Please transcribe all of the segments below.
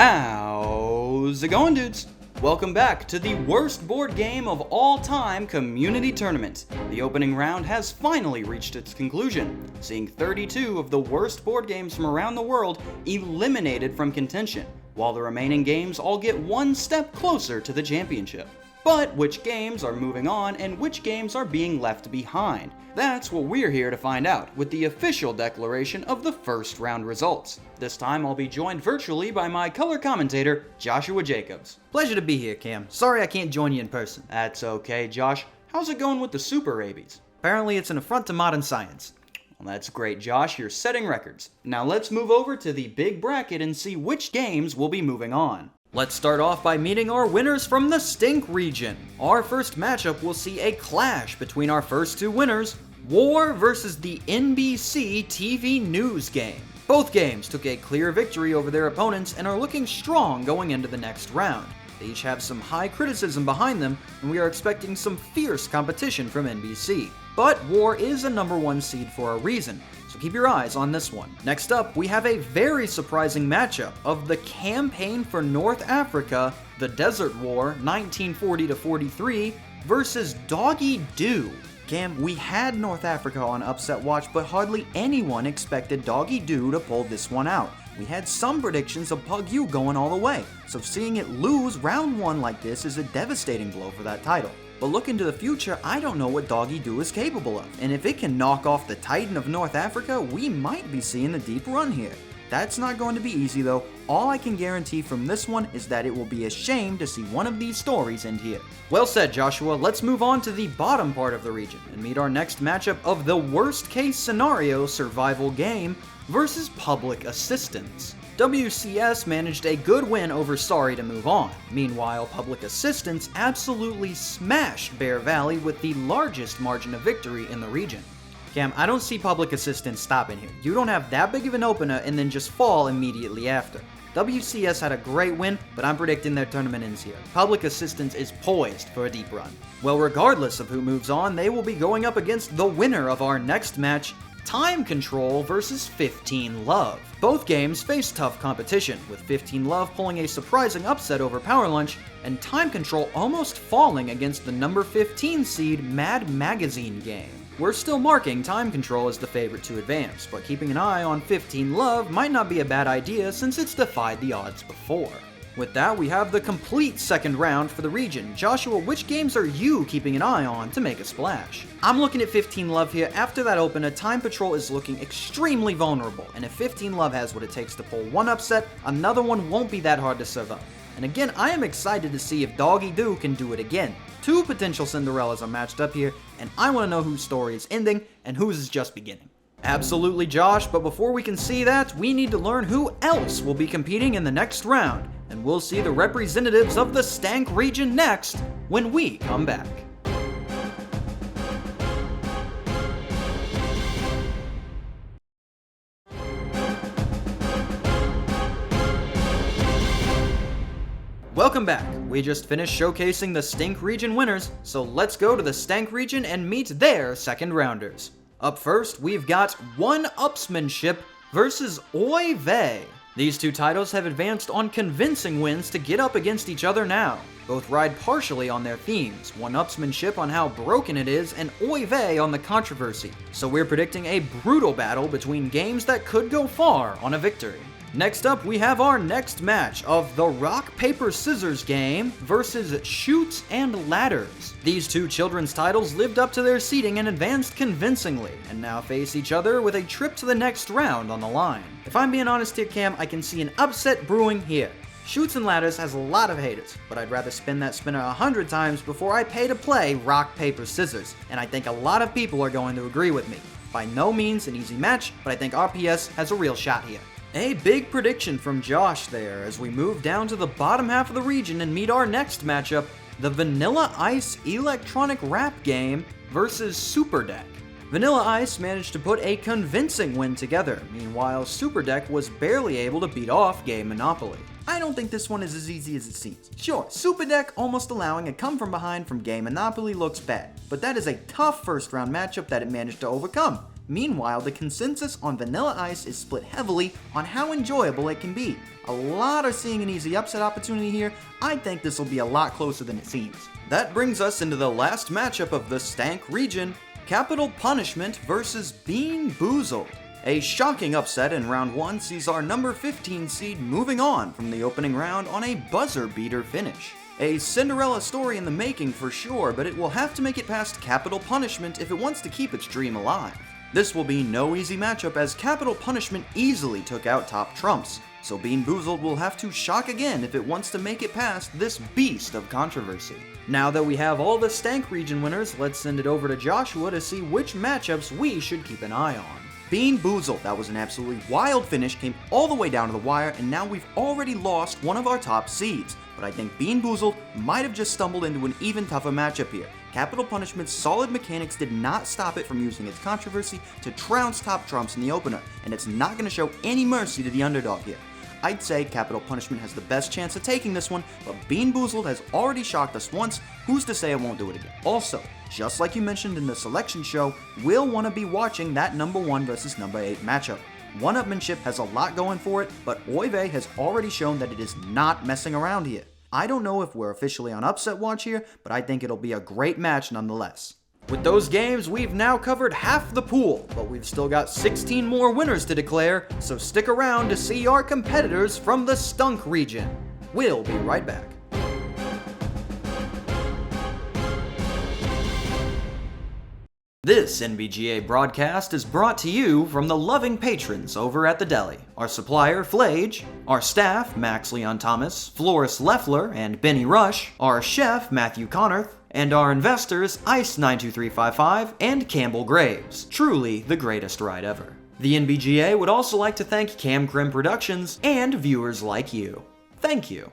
How's it going, dudes? Welcome back to the worst board game of all time community tournament. The opening round has finally reached its conclusion, seeing 32 of the worst board games from around the world eliminated from contention, while the remaining games all get one step closer to the championship. But which games are moving on and which games are being left behind? That's what we're here to find out with the official declaration of the first round results. This time I'll be joined virtually by my color commentator, Joshua Jacobs. Pleasure to be here, Cam. Sorry I can't join you in person. That's okay, Josh. How's it going with the super rabies? Apparently it's an affront to modern science. Well, that's great, Josh. You're setting records. Now let's move over to the big bracket and see which games will be moving on. Let's start off by meeting our winners from the Stink region. Our first matchup will see a clash between our first two winners, War versus the NBC TV News game. Both games took a clear victory over their opponents and are looking strong going into the next round. They each have some high criticism behind them, and we are expecting some fierce competition from NBC. But War is a #1 seed for a reason, so keep your eyes on this one. Next up, we have a very surprising matchup of the Campaign for North Africa, the Desert War 1940-43 versus Doggy Doo. Cam, we had North Africa on Upset Watch, but hardly anyone expected Doggy Doo to pull this one out. We had some predictions of Pug U going all the way, so seeing it lose round 1 like this is a devastating blow for that title. But look into the future, I don't know what Doggy Doo is capable of, and if it can knock off the Titan of North Africa, we might be seeing a deep run here. That's not going to be easy though. All I can guarantee from this one is that it will be a shame to see one of these stories end here. Well said, Joshua. Let's move on to the bottom part of the region and meet our next matchup of the worst case scenario survival game versus Public Assistance. WCS managed a good win over Sorry to move on. Meanwhile, Public Assistance absolutely smashed Bear Valley with the largest margin of victory in the region. Cam, I don't see Public Assistance stopping here. You don't have that big of an opener and then just fall immediately after. WCS had a great win, but I'm predicting their tournament ends here. Public Assistance is poised for a deep run. Well, regardless of who moves on, they will be going up against the winner of our next match, Time Control versus 15 Love. Both games face tough competition, with 15 Love pulling a surprising upset over Power Lunch, and Time Control almost falling against the number 15 seed Mad Magazine game. We're still marking Time Control as the favorite to advance, but keeping an eye on 15 Love might not be a bad idea since it's defied the odds before. With that, we have the complete second round for the region. Joshua, which games are you keeping an eye on to make a splash? I'm looking at 15 Love here. After that opener, Time Patrol is looking extremely vulnerable, and if 15 Love has what it takes to pull one upset, another one won't be that hard to survive. And again, I am excited to see if Doggy Doo can do it again. Two potential Cinderellas are matched up here, and I want to know whose story is ending and whose is just beginning. Absolutely, Josh, but before we can see that, we need to learn who else will be competing in the next round, and we'll see the representatives of the Stank region next when we come back. Welcome back. We just finished showcasing the Stink region winners, so let's go to the Stank region and meet their second rounders. Up first, we've got One Upsmanship versus Oy Vey. These two titles have advanced on convincing wins to get up against each other now. Both ride partially on their themes, One Upsmanship on how broken it is, and Oy Vey on the controversy. So we're predicting a brutal battle between games that could go far on a victory. Next up, we have our next match of the Rock, Paper, Scissors game versus Chutes and Ladders. These two children's titles lived up to their seeding and advanced convincingly, and now face each other with a trip to the next round on the line. If I'm being honest here, Cam, I can see an upset brewing here. Chutes and Ladders has a lot of haters, but I'd rather spin that spinner 100 times before I pay to play Rock, Paper, Scissors, and I think a lot of people are going to agree with me. By no means an easy match, but I think RPS has a real shot here. A big prediction from Josh there as we move down to the bottom half of the region and meet our next matchup, the Vanilla Ice electronic rap game versus Super Deck. Vanilla Ice managed to put a convincing win together, meanwhile Super Deck was barely able to beat off Game Monopoly. I don't think this one is as easy as it seems. Sure, Super Deck almost allowing a come from behind from Game Monopoly looks bad, but that is a tough first round matchup that it managed to overcome. Meanwhile, the consensus on Vanilla Ice is split heavily on how enjoyable it can be. A lot are seeing an easy upset opportunity here. I think this will be a lot closer than it seems. That brings us into the last matchup of the Stank region, Capital Punishment versus Bean Boozled. A shocking upset in round 1 sees our number 15 seed moving on from the opening round on a buzzer beater finish. A Cinderella story in the making for sure, but it will have to make it past Capital Punishment if it wants to keep its dream alive. This will be no easy matchup as Capital Punishment easily took out Top Trumps, so Bean Boozled will have to shock again if it wants to make it past this beast of controversy. Now that we have all the Stank region winners, let's send it over to Joshua to see which matchups we should keep an eye on. Bean Boozled, that was an absolutely wild finish, came all the way down to the wire, and now we've already lost one of our top seeds. But I think Bean Boozled might have just stumbled into an even tougher matchup here. Capital Punishment's solid mechanics did not stop it from using its controversy to trounce Top Trumps in the opener, and it's not going to show any mercy to the underdog here. I'd say Capital Punishment has the best chance of taking this one, but Bean Boozled has already shocked us once, who's to say it won't do it again? Also, just like you mentioned in the selection show, we'll want to be watching that number 1 versus number 8 matchup. One-upmanship has a lot going for it, but Oive has already shown that it is not messing around here. I don't know if we're officially on upset watch here, but I think it'll be a great match nonetheless. With those games, we've now covered half the pool, but we've still got 16 more winners to declare, so stick around to see our competitors from the Stunk region. We'll be right back. This NBGA broadcast is brought to you from the loving patrons over at the deli. Our supplier, Flage, our staff, Max Leon Thomas, Floris Leffler, and Benny Rush, our chef, Matthew Connerth, and our investors, Ice92355 and Campbell Graves. Truly the greatest ride ever. The NBGA would also like to thank Cam Krim Productions and viewers like you. Thank you.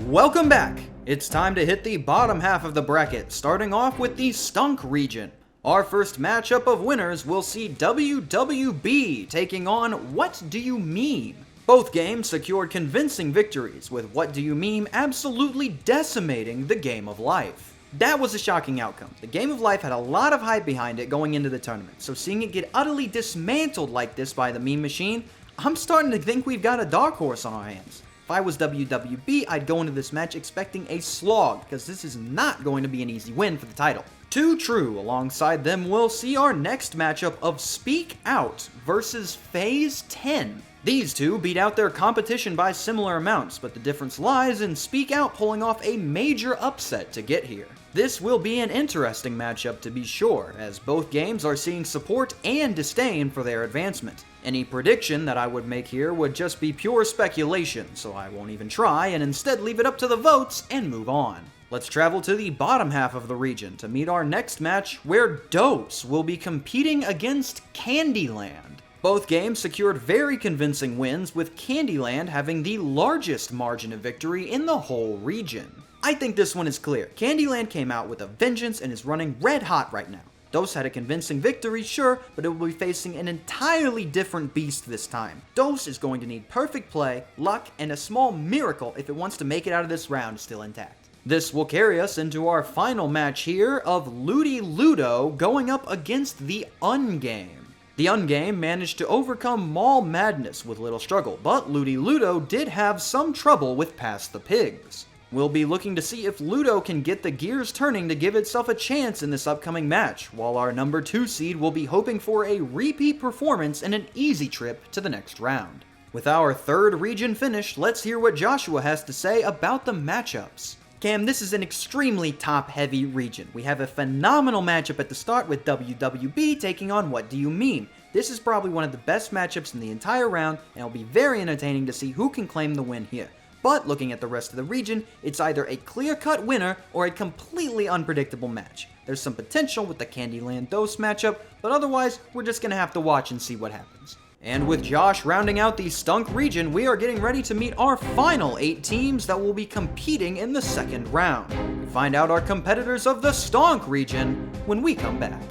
Welcome back! It's time to hit the bottom half of the bracket, starting off with the Stunk region. Our first matchup of winners will see WWB taking on What Do You Meme? Both games secured convincing victories, with What Do You Meme absolutely decimating the Game of Life. That was a shocking outcome. The Game of Life had a lot of hype behind it going into the tournament, so seeing it get utterly dismantled like this by the meme machine, I'm starting to think we've got a dark horse on our hands. If I was WWB, I'd go into this match expecting a slog, because this is not going to be an easy win for the title. Too true, alongside them we'll see our next matchup of Speak Out versus Phase 10. These two beat out their competition by similar amounts, but the difference lies in Speak Out pulling off a major upset to get here. This will be an interesting matchup to be sure, as both games are seeing support and disdain for their advancement. Any prediction that I would make here would just be pure speculation, so I won't even try and instead leave it up to the votes and move on. Let's travel to the bottom half of the region to meet our next match, where Dose will be competing against Candyland. Both games secured very convincing wins, with Candyland having the largest margin of victory in the whole region. I think this one is clear. Candyland came out with a vengeance and is running red hot right now. Dose had a convincing victory, sure, but it will be facing an entirely different beast this time. Dose is going to need perfect play, luck, and a small miracle if it wants to make it out of this round still intact. This will carry us into our final match here of Ludi Ludo going up against the Ungame. The Ungame managed to overcome Mall Madness with little struggle, but Ludi Ludo did have some trouble with Pass the Pigs. We'll be looking to see if Ludo can get the gears turning to give itself a chance in this upcoming match, while our number 2 seed will be hoping for a repeat performance and an easy trip to the next round. With our third region finished, let's hear what Joshua has to say about the matchups. Cam, this is an extremely top-heavy region. We have a phenomenal matchup at the start with WWB taking on What Do You Meme? This is probably one of the best matchups in the entire round, and it'll be very entertaining to see who can claim the win here. But looking at the rest of the region, it's either a clear-cut winner or a completely unpredictable match. There's some potential with the Candyland Dose matchup, but otherwise, we're just gonna have to watch and see what happens. And with Josh rounding out the Stunk region, we are getting ready to meet our final 8 teams that will be competing in the second round. We find out our competitors of the Stonk region when we come back.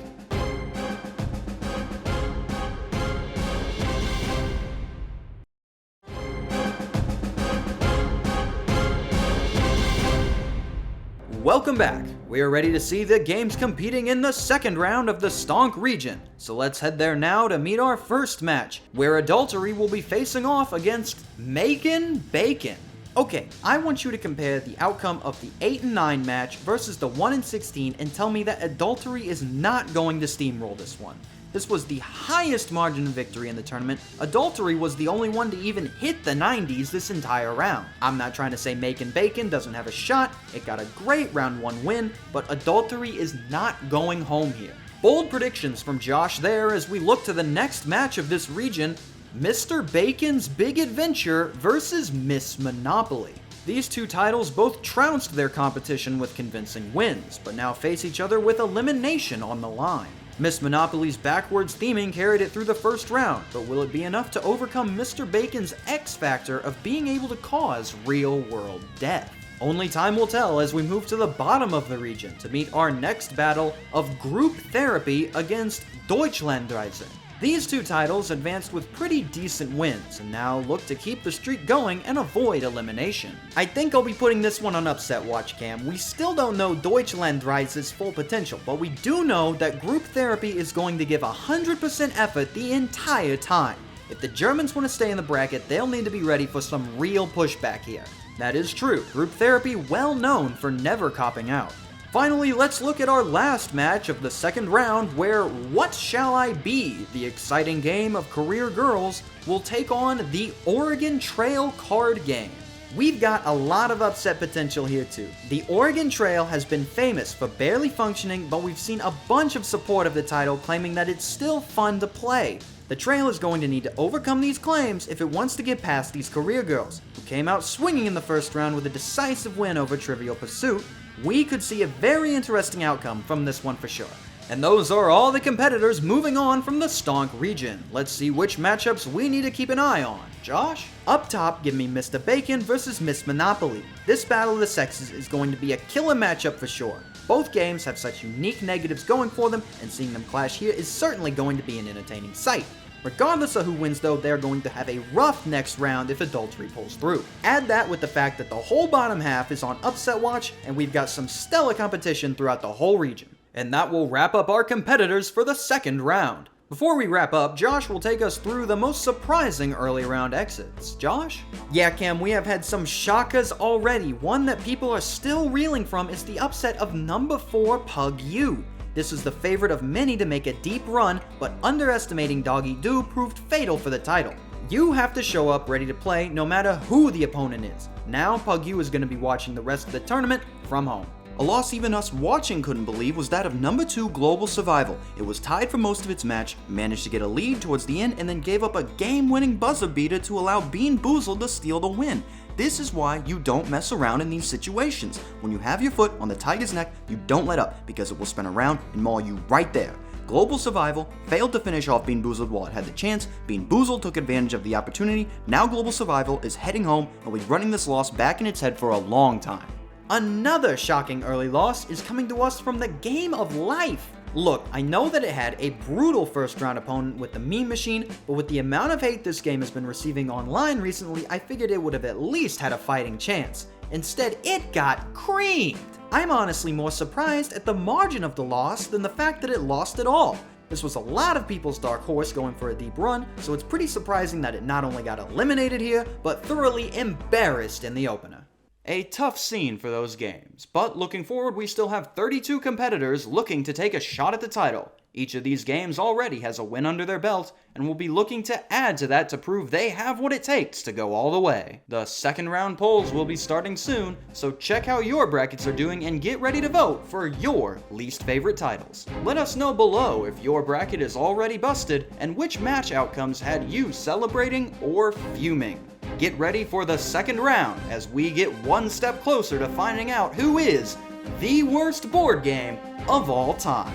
welcome back. We are ready to see the games competing in the second round of the Stonk region. So let's head there now to meet our first match, where Adultery will be facing off against Makin' Bacon. Okay, I want you to compare the outcome of the 8 and 9 match versus the 1 and 16 and tell me that Adultery is not going to steamroll this one. This was the highest margin of victory in the tournament. Adultery was the only one to even hit the 90s this entire round. I'm not trying to say Makin' Bacon doesn't have a shot, it got a great round 1 win, but Adultery is not going home here. Bold predictions from Josh there as we look to the next match of this region, Mr. Bacon's Big Adventure versus Miss Monopoly. These two titles both trounced their competition with convincing wins, but now face each other with elimination on the line. Miss Monopoly's backwards theming carried it through the first round, but will it be enough to overcome Mr. Bacon's X factor of being able to cause real-world death? Only time will tell as we move to the bottom of the region to meet our next battle of Group Therapy against Deutschlandreise. These two titles advanced with pretty decent wins, and now look to keep the streak going and avoid elimination. I think I'll be putting this one on Upset Watch Cam. We still don't know Deutschlandreise's full potential, but we do know that Group Therapy is going to give 100% effort the entire time. If the Germans want to stay in the bracket, they'll need to be ready for some real pushback here. That is true, Group Therapy well known for never copping out. Finally, let's look at our last match of the second round where What Shall I Be, the exciting game of career girls, will take on the Oregon Trail card game. We've got a lot of upset potential here too. The Oregon Trail has been famous for barely functioning, but we've seen a bunch of support of the title claiming that it's still fun to play. The Trail is going to need to overcome these claims if it wants to get past these career girls, who came out swinging in the first round with a decisive win over Trivial Pursuit. We could see a very interesting outcome from this one for sure. And those are all the competitors moving on from the Stonk region. Let's see which matchups we need to keep an eye on. Josh? Up top, give me Mr. Bacon versus Miss Monopoly. This battle of the sexes is going to be a killer matchup for sure. Both games have such unique negatives going for them, and seeing them clash here is certainly going to be an entertaining sight. Regardless of who wins though, they're going to have a rough next round if Adultery pulls through. Add that with the fact that the whole bottom half is on Upset Watch, and we've got some stellar competition throughout the whole region. And that will wrap up our competitors for the second round. Before we wrap up, Josh will take us through the most surprising early round exits. Josh? Yeah, Cam, we have had some shockers already. One that people are still reeling from is the upset of number 4 Pug U. This was the favorite of many to make a deep run, but underestimating Doggy Doo proved fatal for the title. You have to show up ready to play no matter who the opponent is. Now Pug U is going to be watching the rest of the tournament from home. A loss even us watching couldn't believe was that of number 2 Global Survival. It was tied for most of its match, managed to get a lead towards the end, and then gave up a game-winning buzzer beater to allow Bean Boozled to steal the win. This is why you don't mess around in these situations. When you have your foot on the tiger's neck, you don't let up, because it will spin around and maul you right there. Global Survival failed to finish off Bean Boozled while it had the chance. Bean Boozled took advantage of the opportunity. Now Global Survival is heading home and will be running this loss back in its head for a long time. Another shocking early loss is coming to us from the Game of Life. Look, I know that it had a brutal first round opponent with the Meme Machine, but with the amount of hate this game has been receiving online recently, I figured it would have at least had a fighting chance. Instead, it got creamed. I'm honestly more surprised at the margin of the loss than the fact that it lost at all. This was a lot of people's dark horse going for a deep run, so it's pretty surprising that it not only got eliminated here, but thoroughly embarrassed in the opener. A tough scene for those games, but looking forward we still have 32 competitors looking to take a shot at the title. Each of these games already has a win under their belt, and will be looking to add to that to prove they have what it takes to go all the way. The second round polls will be starting soon, so check how your brackets are doing and get ready to vote for your least favorite titles. Let us know below if your bracket is already busted and which match outcomes had you celebrating or fuming. Get ready for the second round as we get one step closer to finding out who is the worst board game of all time.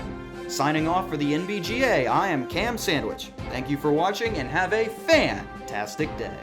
Signing off for the NBGA, I am Cam Sandwich. Thank you for watching and have a fantastic day.